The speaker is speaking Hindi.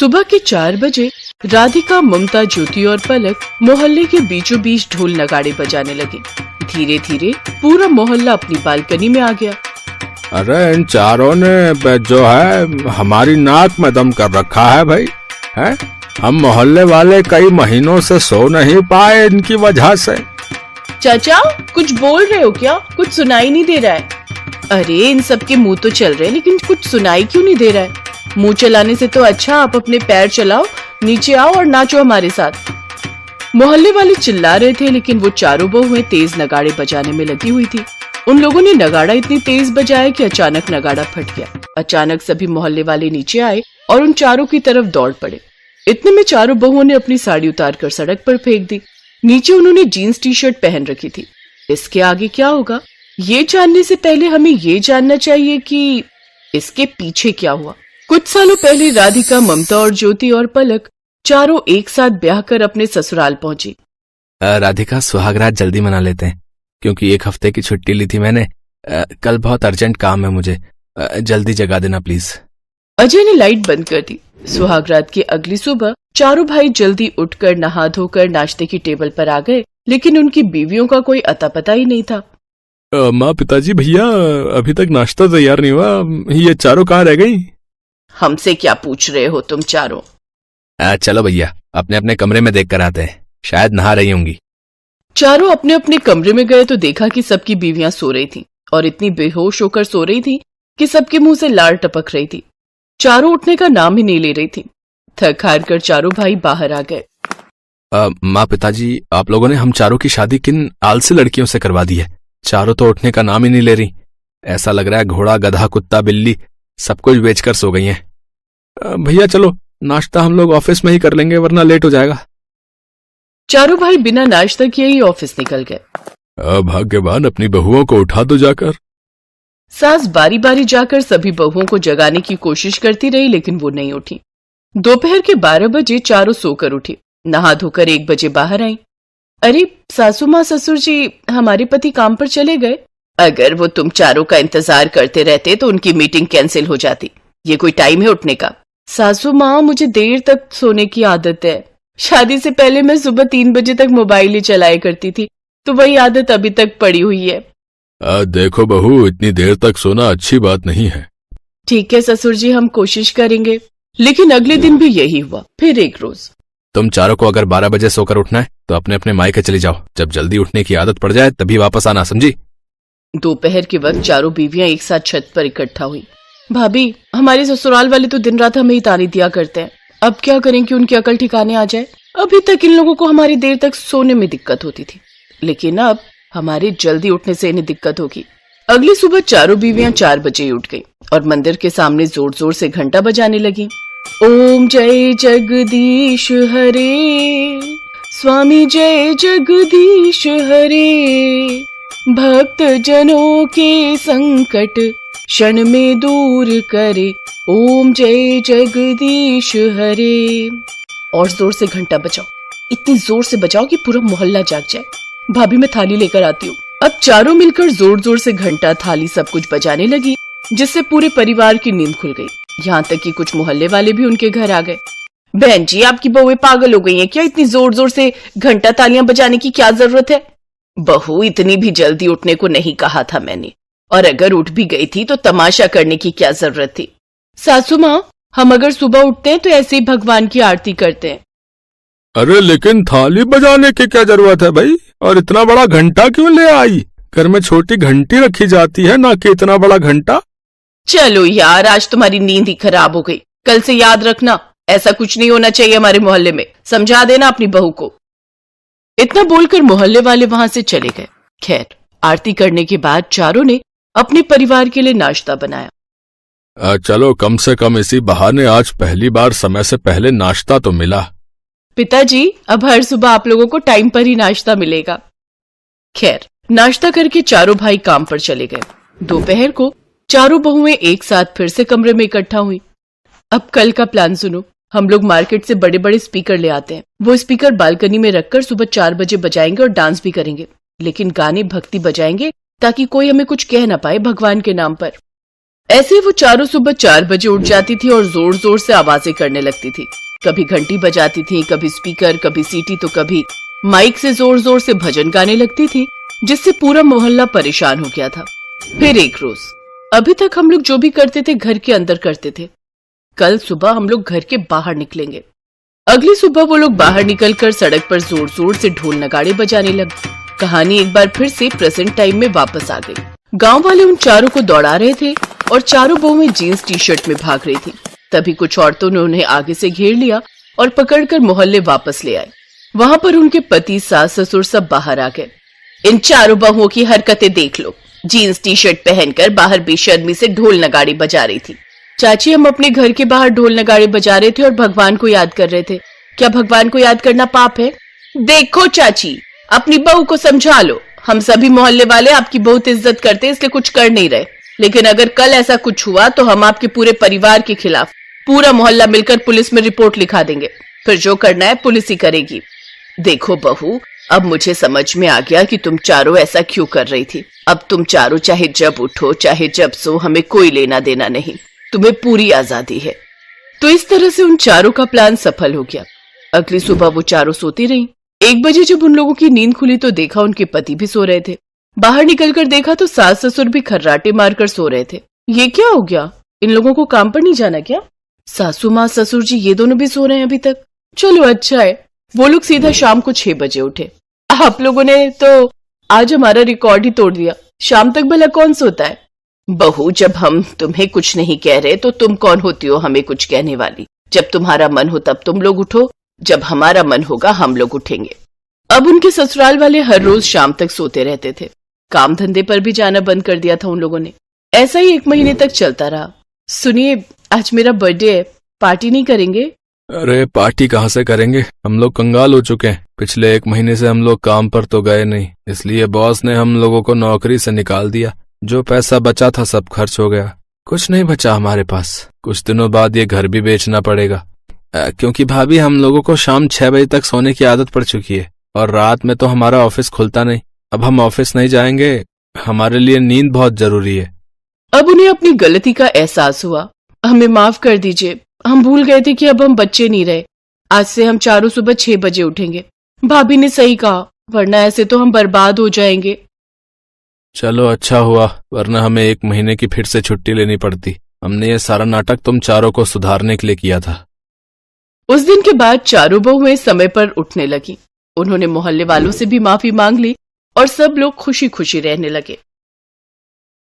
सुबह के 4 बजे राधिका, ममता, ज्योति और पलक मोहल्ले के बीचों बीच ढोल नगाड़े बजाने लगे। धीरे धीरे पूरा मोहल्ला अपनी बालकनी में आ गया। अरे इन चारों ने जो है हमारी नाक में दम कर रखा है भाई, है? हम मोहल्ले वाले कई महीनों से सो नहीं पाए इनकी वजह से। चाचा कुछ बोल रहे हो क्या? कुछ सुनाई नहीं दे रहा है। अरे इन सब के मुंह तो चल रहे हैं लेकिन कुछ सुनाई क्यों नहीं दे रहा है? मुंह चलाने से तो अच्छा आप अपने पैर चलाओ, नीचे आओ और नाचो हमारे साथ। मोहल्ले वाले चिल्ला रहे थे लेकिन वो चारों बहुएं तेज नगाड़े बजाने में लगी हुई थी। उन लोगों ने नगाड़ा इतनी तेज बजाया कि अचानक नगाड़ा फट गया। अचानक सभी मोहल्ले वाले नीचे आए और उन चारों की तरफ दौड़ पड़े। इतने में चारों बहुओं ने अपनी साड़ी उतारकर सड़क पर फेंक दी। नीचे उन्होंने जीन्स टी शर्ट पहन रखी थी। इसके आगे क्या होगा ये जानने से पहले हमें ये जानना चाहिए कि इसके पीछे क्या हुआ। कुछ सालों पहले राधिका, ममता और ज्योति और पलक चारों एक साथ ब्याह कर अपने ससुराल पहुंची। राधिका, सुहागरात जल्दी मना लेते हैं क्योंकि 1 हफ्ते की छुट्टी ली थी मैंने। कल बहुत अर्जेंट काम है मुझे, जल्दी जगा देना प्लीज। अजय ने लाइट बंद कर दी। सुहागरात की अगली सुबह चारों भाई जल्दी उठकर नहा धोकर नाश्ते की टेबल पर आ गए, लेकिन उनकी बीवियों का कोई अता पता ही नहीं था। माँ, पिताजी, भैया, अभी तक नाश्ता तैयार नहीं हुआ। ये चारों कहाँ रह गई? हमसे क्या पूछ रहे हो तुम चारों? चलो भैया, अपने अपने कमरे में देख कर आते हैं, शायद नहा रही होंगी। चारों अपने अपने कमरे में गए तो देखा कि सबकी बीवियां सो रही थीं और इतनी बेहोश होकर सो रही थी कि सबके मुंह से लार टपक रही थी। चारों उठने का नाम ही नहीं ले रही थी। थक हार कर चारों भाई बाहर आ गए। माँ, पिताजी, आप लोगों ने हम चारों की शादी किन आलसी लड़कियों से करवा दी है? चारों तो उठने का नाम ही नहीं ले रही। ऐसा लग रहा है घोड़ा, गधा, कुत्ता, बिल्ली सब कुछ बेचकर सो गई हैं। भैया चलो, नाश्ता हम लोग ऑफिस में ही कर लेंगे वरना लेट हो जाएगा। चारों भाई बिना नाश्ता किए ही ऑफिस निकल गए। भाग्यवान, अपनी बहुओं को उठा दो जाकर। सास बारी बारी जाकर सभी बहुओं को जगाने की कोशिश करती रही लेकिन वो नहीं उठी। दोपहर के 12 बजे चारों सोकर उठी। नहा धोकर 1 बजे बाहर आई। अरे सासू माँ, ससुर जी, हमारे पति काम पर चले गए। अगर वो तुम चारों का इंतजार करते रहते तो उनकी मीटिंग कैंसिल हो जाती। ये कोई टाइम है उठने का? सासू माँ, मुझे देर तक सोने की आदत है। शादी से पहले मैं सुबह 3 बजे तक मोबाइल ही चलाया करती थी, तो वही आदत अभी तक पड़ी हुई है। देखो बहू, इतनी देर तक सोना अच्छी बात नहीं है। ठीक है ससुर जी, हम कोशिश करेंगे। लेकिन अगले दिन भी यही हुआ, फिर एक रोज। तुम चारों को अगर 12 बजे सोकर उठना है तो अपने अपने मायके चली जाओ। जब जल्दी उठने की आदत पड़ जाए तभी वापस आना, समझी? दोपहर के वक्त चारों बीवियां एक साथ छत पर इकट्ठा हुई। भाभी, हमारे ससुराल वाले तो दिन रात हमें ही ताने दिया करते हैं। अब क्या करें कि उनकी अकल ठिकाने आ जाए। अभी तक इन लोगों को हमारी देर तक सोने में दिक्कत होती थी, लेकिन अब हमारे जल्दी उठने से इन्हें दिक्कत होगी। अगली सुबह चारों बीवियां 4 बजे उठ गई और मंदिर के सामने जोर जोर से घंटा बजाने लगी। ओम जय जगदीश हरे, स्वामी जय जगदीश हरे, भक्त जनों के संकट क्षण में दूर करे, ओम जय जगदीश हरे। और जोर से घंटा बजाओ, इतनी जोर से बजाओ कि पूरा मोहल्ला जाग जाए। भाभी, मैं थाली लेकर आती हूँ। अब चारों मिलकर जोर जोर से घंटा, थाली सब कुछ बजाने लगी, जिससे पूरे परिवार की नींद खुल गई। यहाँ तक कि कुछ मोहल्ले वाले भी उनके घर आ गए। बहन जी, आपकी बहुएं पागल हो गई हैं क्या? इतनी जोर जोर से घंटा तालियां बजाने की क्या जरूरत है? बहू, इतनी भी जल्दी उठने को नहीं कहा था मैंने, और अगर उठ भी गई थी तो तमाशा करने की क्या जरूरत थी? सासू माँ, हम अगर सुबह उठते हैं तो ऐसे ही भगवान की आरती करते हैं। अरे लेकिन थाली बजाने की क्या जरूरत है भाई? और इतना बड़ा घंटा क्यों ले आई? घर में छोटी घंटी रखी जाती है, ना कि इतना बड़ा घंटा। चलो यार, आज तुम्हारी नींद ही खराब हो गई। कल से याद रखना, ऐसा कुछ नहीं होना चाहिए हमारे मोहल्ले में। समझा देना अपनी बहू को। इतना बोलकर मोहल्ले वाले वहां से चले गए। खैर, आरती करने के बाद चारों ने अपने परिवार के लिए नाश्ता बनाया। चलो, कम से कम इसी बहाने आज पहली बार समय से पहले नाश्ता तो मिला। पिताजी, अब हर सुबह आप लोगों को टाइम पर ही नाश्ता मिलेगा। खैर, नाश्ता करके चारों भाई काम पर चले गए। दोपहर को चारों बहुएं एक साथ फिर से कमरे में इकट्ठा हुई। अब कल का प्लान सुनो। हम लोग मार्केट से बड़े बड़े स्पीकर ले आते हैं। वो स्पीकर बालकनी में रखकर सुबह 4 बजे बजाएंगे और डांस भी करेंगे, लेकिन गाने भक्ति बजाएंगे ताकि कोई हमें कुछ कह ना पाए भगवान के नाम पर। ऐसे वो चारों सुबह 4 बजे उठ जाती थी और जोर जोर से आवाजें करने लगती थी। कभी घंटी बजाती थी, कभी स्पीकर, कभी सीटी, तो कभी माइक से जोर जोर से भजन गाने लगती थी, जिससे पूरा मोहल्ला परेशान हो गया था। फिर एक रोज, अभी तक हम लोग जो भी करते थे घर के अंदर करते थे, कल सुबह हम लोग घर के बाहर निकलेंगे। अगली सुबह वो लोग बाहर निकलकर सड़क पर जोर जोर से ढोल नगाड़े बजाने लगे। कहानी एक बार फिर से प्रेजेंट टाइम में वापस आ गई। गांव वाले उन चारों को दौड़ा रहे थे और चारों बहुएं जीन्स टी शर्ट में भाग रही थी। तभी कुछ औरतों ने उन्हें आगे से घेर लिया और पकड़कर मोहल्ले वापस ले आए। वहां पर उनके पति, सास, ससुर सब बाहर आ गए। इन चारों बहुओं की हरकतें देख लो, जीन्स टी शर्ट पहनकर बाहर बेशर्मी से ढोल नगाड़े बजा रही थी। चाची, हम अपने घर के बाहर ढोल नगाड़े बजा रहे थे और भगवान को याद कर रहे थे। क्या भगवान को याद करना पाप है? देखो चाची, अपनी बहू को समझा लो। हम सभी मोहल्ले वाले आपकी बहुत इज्जत करते हैं, इसलिए कुछ कर नहीं रहे, लेकिन अगर कल ऐसा कुछ हुआ तो हम आपके पूरे परिवार के खिलाफ पूरा मोहल्ला मिलकर पुलिस में रिपोर्ट लिखा देंगे। फिर जो करना है पुलिस ही करेगी। देखो बहू, अब मुझे समझ में आ गया कि तुम चारों ऐसा क्यों कर रही थी। अब तुम चारों चाहे जब उठो चाहे जब सो, हमें कोई लेना देना नहीं, तुम्हें पूरी आजादी है। तो इस तरह से उन चारों का प्लान सफल हो गया। अगली सुबह वो चारों सोती रही। 1 बजे जब उन लोगों की नींद खुली तो देखा उनके पति भी सो रहे थे। बाहर निकलकर देखा तो सास ससुर भी खर्राटे मारकर सो रहे थे। ये क्या हो गया? इन लोगों को काम पर नहीं जाना क्या? सासू माँ, ससुर जी, ये दोनों भी सो रहे हैं अभी तक। चलो अच्छा है। वो लोग सीधा शाम को 6 बजे उठे। आप लोगों ने तो आज हमारा रिकॉर्ड ही तोड़ दिया। शाम तक भला कौन सोता है? बहू, जब हम तुम्हें कुछ नहीं कह रहे तो तुम कौन होती हो हमें कुछ कहने वाली? जब तुम्हारा मन हो तब तुम लोग उठो, जब हमारा मन होगा हम लोग उठेंगे। अब उनके ससुराल वाले हर रोज शाम तक सोते रहते थे। काम धंधे पर भी जाना बंद कर दिया था उन लोगों ने। ऐसा ही 1 महीने तक चलता रहा। सुनिए, आज मेरा बर्थडे है, पार्टी नहीं करेंगे? अरे पार्टी कहाँ से करेंगे, हम लोग कंगाल हो चुके हैं। पिछले 1 महीने से हम लोग काम पर तो गए नहीं, इसलिए बॉस ने हम लोगों को नौकरी से निकाल दिया। जो पैसा बचा था सब खर्च हो गया, कुछ नहीं बचा हमारे पास। कुछ दिनों बाद ये घर भी बेचना पड़ेगा, क्योंकि भाभी हम लोगों को शाम 6 बजे तक सोने की आदत पड़ चुकी है और रात में तो हमारा ऑफिस खुलता नहीं। अब हम ऑफिस नहीं जाएंगे, हमारे लिए नींद बहुत जरूरी है। अब उन्हें अपनी गलती का एहसास हुआ। हमें माफ कर दीजिए, हम भूल गए थे कि अब हम बच्चे नहीं रहे। आज से हम चारों सुबह 6 बजे उठेंगे। भाभी ने सही कहा, वरना ऐसे तो हम बर्बाद हो जाएंगे। चलो अच्छा हुआ, वरना हमें 1 महीने की फिर से छुट्टी लेनी पड़ती। हमने ये सारा नाटक तुम चारों को सुधारने के लिए किया था। उस दिन के बाद चारों बहुएं समय पर उठने लगी। उन्होंने मोहल्ले वालों से भी माफी मांग ली और सब लोग खुशी खुशी रहने लगे।